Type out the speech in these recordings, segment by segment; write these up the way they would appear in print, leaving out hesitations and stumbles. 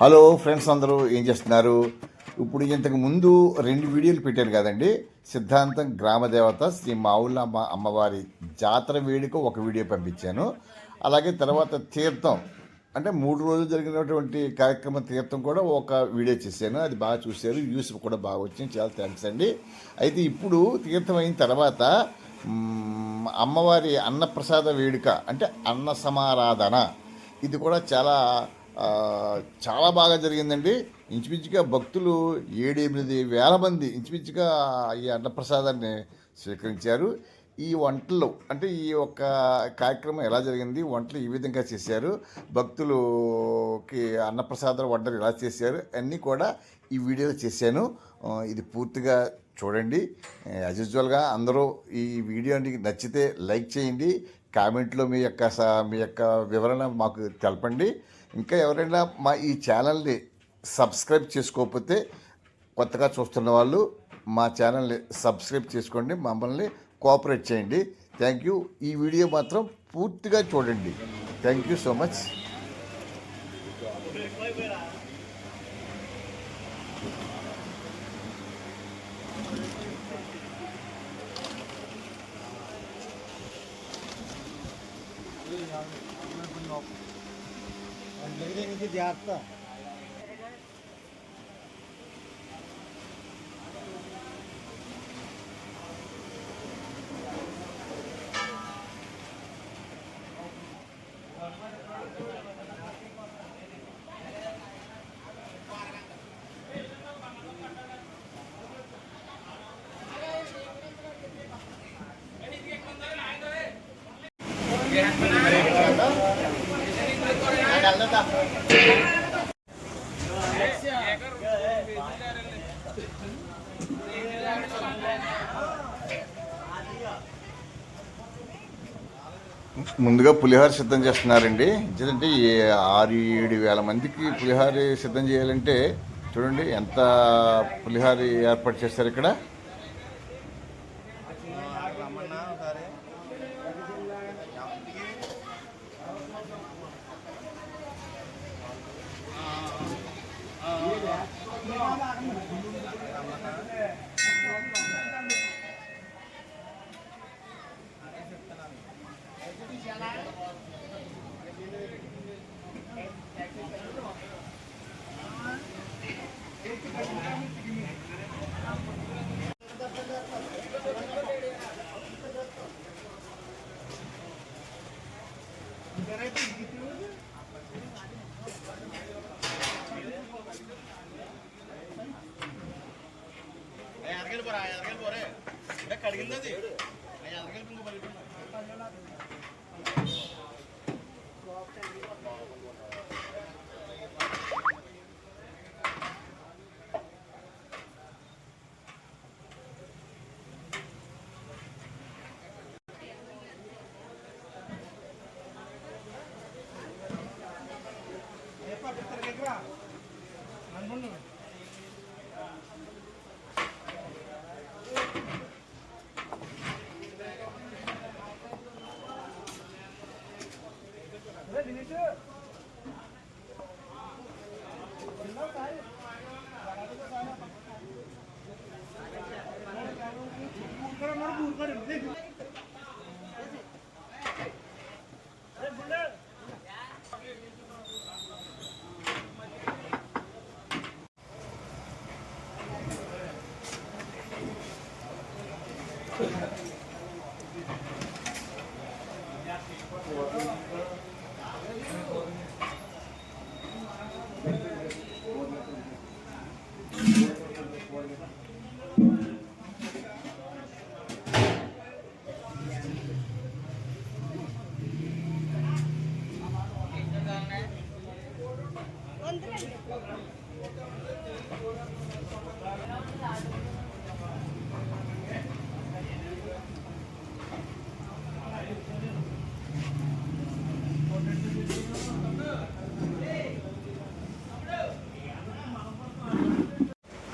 Hello friends, అందరూ ఏం చేస్తున్నారు? ఇప్పుడు ఇంతకు ముందు 2 వీడియోలు పెట్టాను కదండి. సిద్ధాంతం గ్రామదేవత శ్రీ మావుళ్ళమ్మ అమ్మవారి జాతర వేడుక ఒక వీడియో పంపించాను. అలాగే తర్వాత తీర్థం అంటే 3 రోజులు జరిగినటువంటి కార్యక్రమం తీర్థం కూడా ఒక వీడియో చేశాను. అది బాగా చూశారు, వ్యూస్ కూడా బాగా వచ్చింది. చాలా థ్యాంక్స్ అండి. అయితే ఇప్పుడు తీర్థం అయిన తర్వాత అమ్మవారి అన్నప్రసాద వేడుక అంటే అన్న సమారాధన, ఇది కూడా చాలా బాగా జరిగిందండి. ఇంచుమించుగా భక్తులు 7-8 వేల మంది ఇంచుమించుగా ఈ అన్నప్రసాదాన్ని స్వీకరించారు. ఈ వంటలు అంటే ఈ యొక్క కార్యక్రమం ఎలా జరిగింది, వంటలు ఈ విధంగా చేశారు, భక్తులకి అన్నప్రసాదం వంటలు ఎలా చేశారు అన్నీ కూడా ఈ వీడియోలో చేశాను. ఇది పూర్తిగా చూడండి. యాజ్ యూజువల్గా అందరూ ఈ వీడియోని నచ్చితే లైక్ చేయండి, కామెంట్లో మీ యొక్క వివరణ మాకు తెలపండి. ఇంకా ఎవరైనా మా ఈ ఛానల్ని సబ్స్క్రైబ్ చేసుకోకపోతే కొత్తగా చూస్తున్న వాళ్ళు మా ఛానల్ని సబ్స్క్రైబ్ చేసుకోండి, మమ్మల్ని కోఆపరేట్ చేయండి. Thank you. ఈ వీడియో మాత్రం పూర్తిగా చూడండి. Thank you so much. జాగ్రత్త. ముందుగా పులిహోర సిద్ధం చేస్తున్నారండి. ఎందుకంటే 6-7 వేల మందికి పులిహోర సిద్ధం చేయాలంటే చూడండి ఎంత పులిహోర ఏర్పాటు చేస్తారు ఇక్కడ.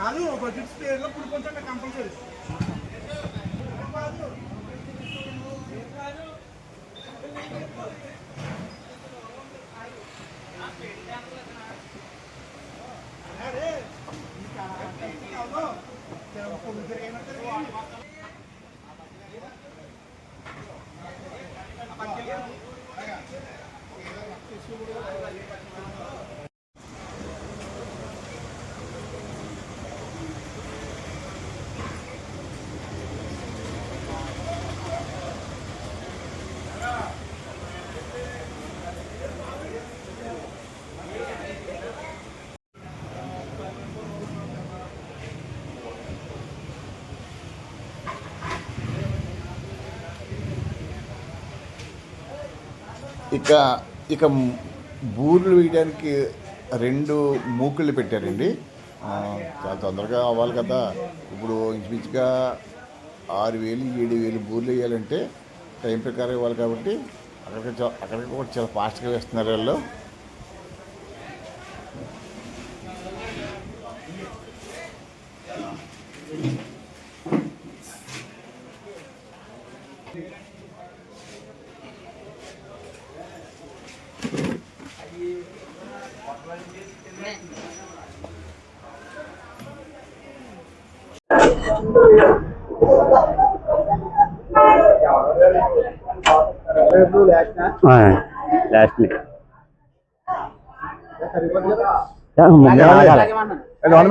కాదు బడ్జెట్ స్పేర్లో ఇప్పుడు కొంచెం కంపల్సరీ. ఇక ఇక బూర్లు వేయడానికి 2 మూకుళ్ళు పెట్టారండి. చాలా తొందరగా అవ్వాలి కదా. ఇప్పుడు ఇంచుమించుగా 6,000 7,000 బూర్లు వేయాలంటే టైం ప్రకారం ఇవ్వాలి కాబట్టి అక్కడికి కూడా చాలా ఫాస్ట్గా వేస్తున్నారు వాళ్ళు.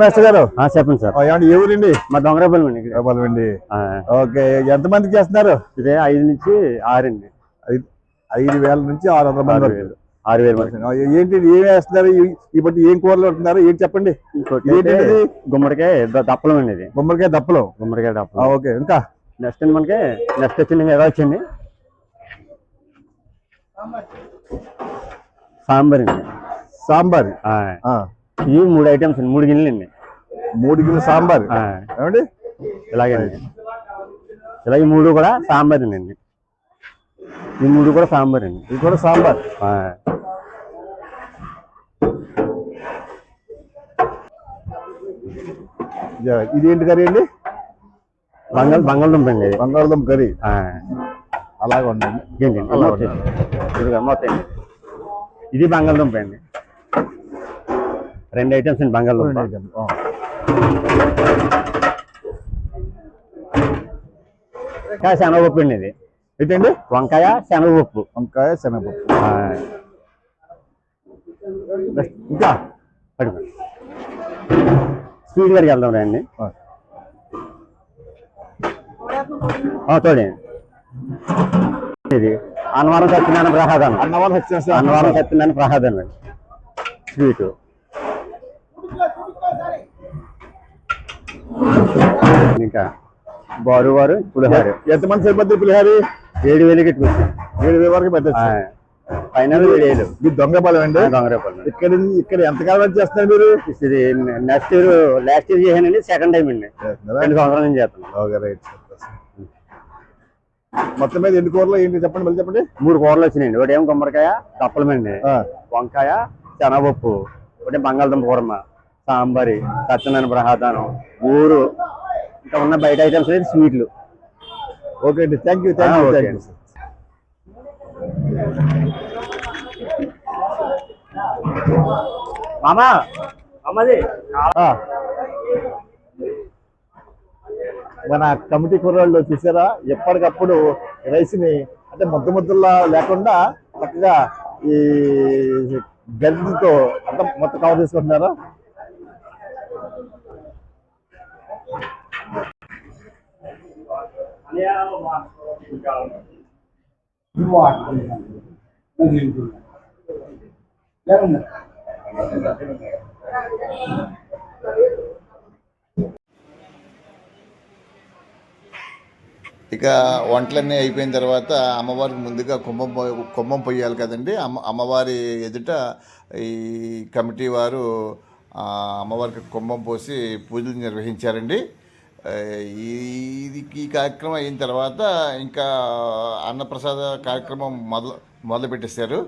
మేస్టర్ గారు చెప్పండి సార్. ఏమండి ఏ ఊరండి? మా దొంగరాపల్లి అండి. ఓకే, ఎంతమందికి చేస్తున్నారు? ఇదే 5 నుంచి 6 అండి. 5,000 నుంచి 600 మంది వరకు. 6,000 వరకు. ఏంటి ఏం వేస్తున్నారు? ఈ బట్టి ఏం కూరలు ఉంటున్నారు ఏంటి చెప్పండి. గుమ్మడికాయ దప్పలం అండి. ఇది గుమ్మడికాయ దప్పలం. ఓకే, ఇంకా నెక్స్ట్ అండి మనకి నెక్స్ట్ వచ్చింది ఎలా వచ్చింది సాంబార్ అండి. సాంబార్ ఇవి 3 ఐటమ్స్ అండి. 3 గిన్నెలు అండి. 3 గిన్నెలు సాంబార్ ఏమండి? ఇలాగండి. ఇలాగే 3 కూడా సాంబార్ అండి. ఈ 3 కూడా సాంబార్ అండి. ఇది కూడా సాంబార్. ఇదేంటి కర్రీ అండి? బంగాళదుంప అండి. బంగాళదుంప కర్రీ అలాగే ఉండండి. మొత్తం ఇది బంగాళదుంప అండి. 2 ఐటమ్స్ అండి బంగాళదుంప. వంకాయ శనగపప్పు అండి. ఇది ఏంటండి? వంకాయ శనగపప్పు. ఇంకా స్వీట్ గారికి వెళ్దాం రండి. చూడండి, ఇది అన్నవరం సత్యనారాయణ ప్రసాదం. అన్నవరం సత్యనారాయణ ప్రసాదం అండి స్వీటు. ఇంకా బారు పులిహార. ఎంతమంది సరిపోద్ది పులిహారి? 7,000 పెట్టుకొచ్చి 7,000 వరకు పెట్టచ్చు. ఫైనల్ 7,000. మీరు దొంగపాలెం అండి? దొంగరాపల్లి. ఇక్కడ ఎంతకాలం చేస్తున్నారు మీరు? ఇది లాస్ట్ ఇయర్ చేశానండి. సెకండ్ టైం అండి. 2 సంవత్సరాల నుంచి చేస్తున్నాను. Okay, right. మొత్తం మీద ఎన్ని కూరలు ఏంటి చెప్పండి, మళ్ళీ చెప్పండి. 3 కూరలు వచ్చినాయండి. ఒకటి ఏమో గుమ్మడికాయ దప్పలమండి, వంకాయ శనగపప్పు, ఒకటి బంగాళదుంప కూరమ, సాంబారి, సత్యనారాయణ ప్రసాదం, ఊరు, ఇంకా ఉన్న బయట ఐటమ్స్ అయితే స్వీట్లు. ఓకే అండి, థ్యాంక్ యూ. మామా అమ్మది మన కమిటీ కుర్రాళ్ళు చూసారా, ఎప్పటికప్పుడు రైస్ని అంటే ముద్దలా లేకుండా చక్కగా ఈ గరిటెతో అంతా మొత్తం కవర్ చేసుకుంటున్నారా. ఇక వంటలన్నీ అయిపోయిన తర్వాత అమ్మవారికి ముందుగా కుంభం పొయ్యాలి కదండి. అమ్మవారి ఎదుట ఈ కమిటీ వారు అమ్మవారికి కుంభం పోసి పూజలు నిర్వహించారండి. ఈ కార్యక్రమం అయిన తర్వాత ఇంకా అన్నప్రసాద కార్యక్రమం మొదలు పెట్టేశారు.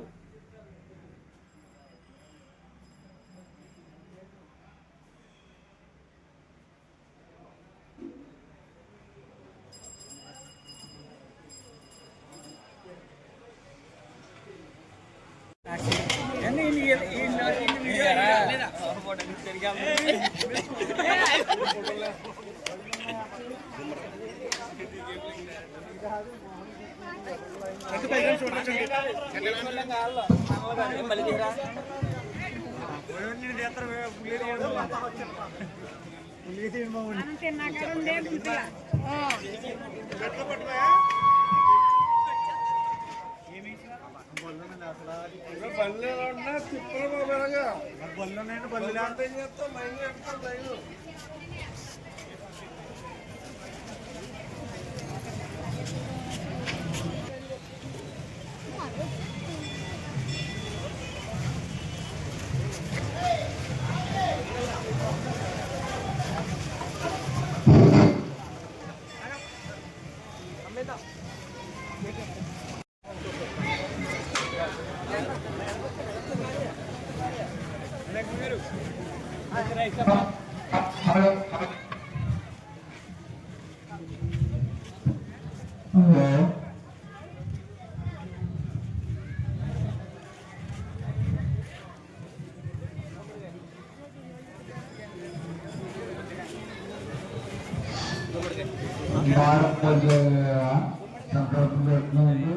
సంకల్పం పెట్టినందుకు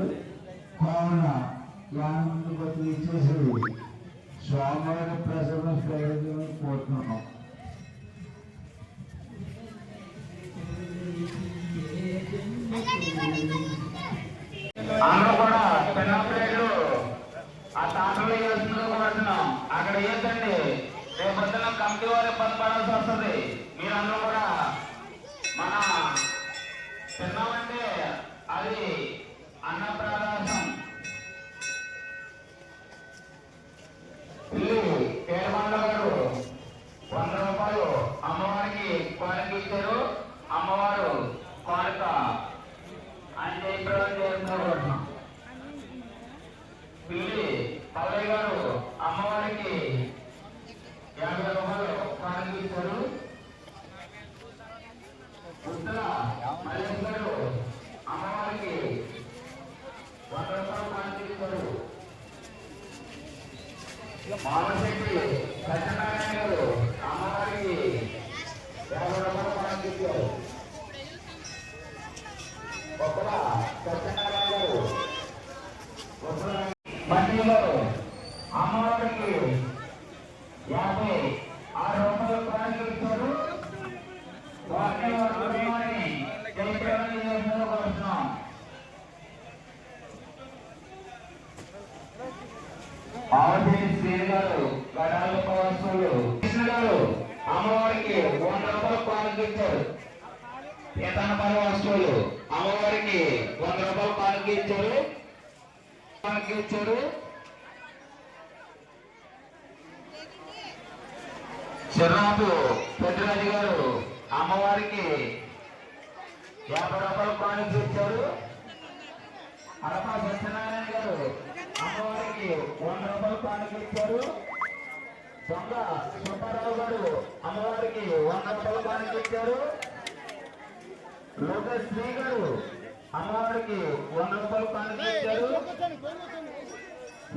కావున యానందుకు బట్టి ఇచ్చేసి స్వామివారి ప్రసన్న ప్రయోజనం కోరుతున్నాం. అందరూ కూడా చిన్నపిల్లలు ఆ తాతలు వేస్తున్నాం అక్కడ వేయద్దండి. రేపు పొద్దున కమిటీ వారి పడాల్సి వస్తుంది. మీరందరూ కూడా మన తిన్నామంటే అది అన్నప్రాదాసం ఇల్లు పేరుమండల గారు 100 రూపాయలు అమ్మవారికి కోరిక ఇచ్చారు. అమ్మవారు కోరిక ఆయన చేస్తున్నాం. పిల్లి పల్లయ్య గారు అమ్మవారికి 50 రూపాయలు కోరిక ఇచ్చారు. ఉత్తర మల్లేష్ గారు అమ్మవారికి 100 రూపాయలు కోరిక ఇచ్చారు. మామశెట్టి సత్యనారాయణ గారు అమ్మవారికి 50 రూపాయలు కోరిక ఇచ్చారు. ఒక్కల సత్యనారాయణ గారు బండి గారు అమ్మవారికి 56 రూపాయలు కోరిక ఇచ్చారు. వారిని వారి కుటుంబాన్ని జయప్రదం చేసేందుకు కోరుతున్నాం. ఆవశ్రీ శ్రీ గారు గడాల వస్తువులు కృష్ణ గారు అమ్మవారికి 100 రూపాయలు కోరిక ఇచ్చారు. ఏతనపర వస్తువులు అమ్మవారికి 100 రూపాయలు కోరిక ఇచ్చారు. చిర్రాపు పెద్దరాజు గారు అమ్మవారికి 50 రూపాయలు కానుక ఇచ్చారు. అడప సత్యనారాయణ గారు అమ్మవారికి 100 రూపాయలు కానుక ఇచ్చారు. దొంగ సుబ్బారావు గారు అమ్మవారికి 100 రూపాయలు కానుక ఇచ్చారు. లోకేష్ శ్రీ గారు అమ్మవారికి 100 రూపాయలు కానుక ఇచ్చారు.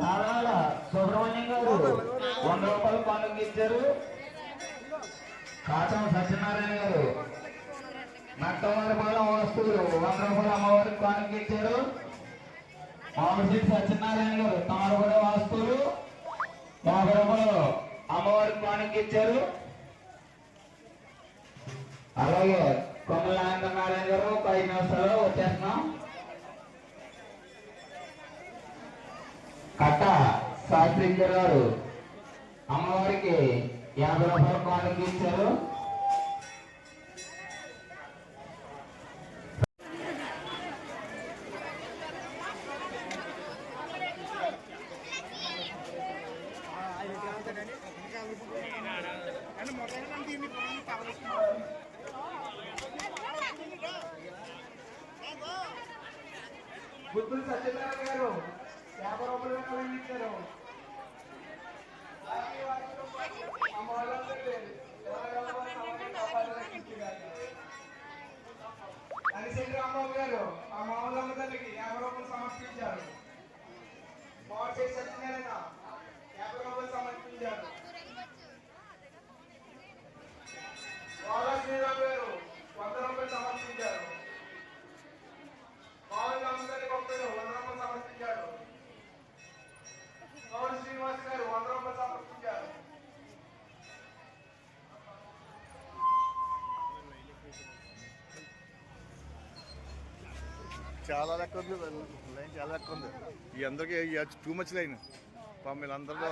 నారాయణ సుబ్రహ్మణ్యం గారు 100 రూపాయలు కానుక ఇచ్చారు. కాటం సత్యనారాయణ గారు నట్టవారిపాలెం వస్తువులు 100 రూపాయలు అమ్మవారికి కానుక ఇచ్చారు. మామిడి సత్యనారాయణ గారు తామరగూడ వస్తువులు 50 రూపాయలు అమ్మవారికి కానుక ఇచ్చారు. అలాగే కొమ్మల నారాయణ గారు ఒక 5 నిమిషాలు వచ్చేస్తున్నాం. కట్ట శాస్త్రి గారు అమ్మవారికి 50 రూపాయలు కానుక ఇచ్చారు. బుద్ధులు సత్యనారాయణ గారు 50 రూపాయలు ఇచ్చారు. అనిశెట్టి రాంబాబు గారు ఆ మామూలమ్మ తల్లికి 50 రూపాయలు సమర్పించారు. మామిడి సత్యనారాయణ 50 రూపాయలు సమర్పించారు. శ్రీరామ్ గారు 100 రూపాయలు సమర్పించారు. మామూలు అమ్మగారి భక్తులు 100 రూపాయలు సమర్పించారు. మామూలు శ్రీనివాస్ గారు 100 రూపాయలు సమర్పించారు. చాలా లెక్క ఉంది, లైన్ చాలా లెక్క ఉంది. ఈ అందరికీ టూ మచ్ లైన్ మీరు అందరిలో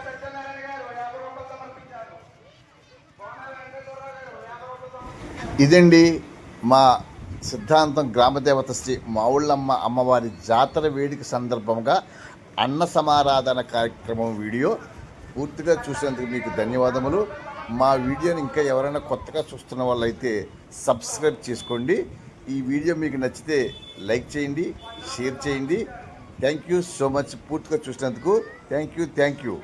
సత్యనారాయణ గారు 50 రూపాయలు సమర్పించారు. ఇదండి మా సిద్ధాంతం గ్రామదేవత శ్రీ మావుళ్ళమ్మ అమ్మవారి జాతర వేడుక సందర్భంగా అన్న సమారాధన కార్యక్రమం వీడియో పూర్తిగా చూసినందుకు మీకు ధన్యవాదములు. మా వీడియోని ఇంకా ఎవరైనా కొత్తగా చూస్తున్న వాళ్ళైతే సబ్స్క్రైబ్ చేసుకోండి. ఈ వీడియో మీకు నచ్చితే లైక్ చేయండి, షేర్ చేయండి. థ్యాంక్ యూ సో మచ్ పూర్తిగా చూసినందుకు. Thank you.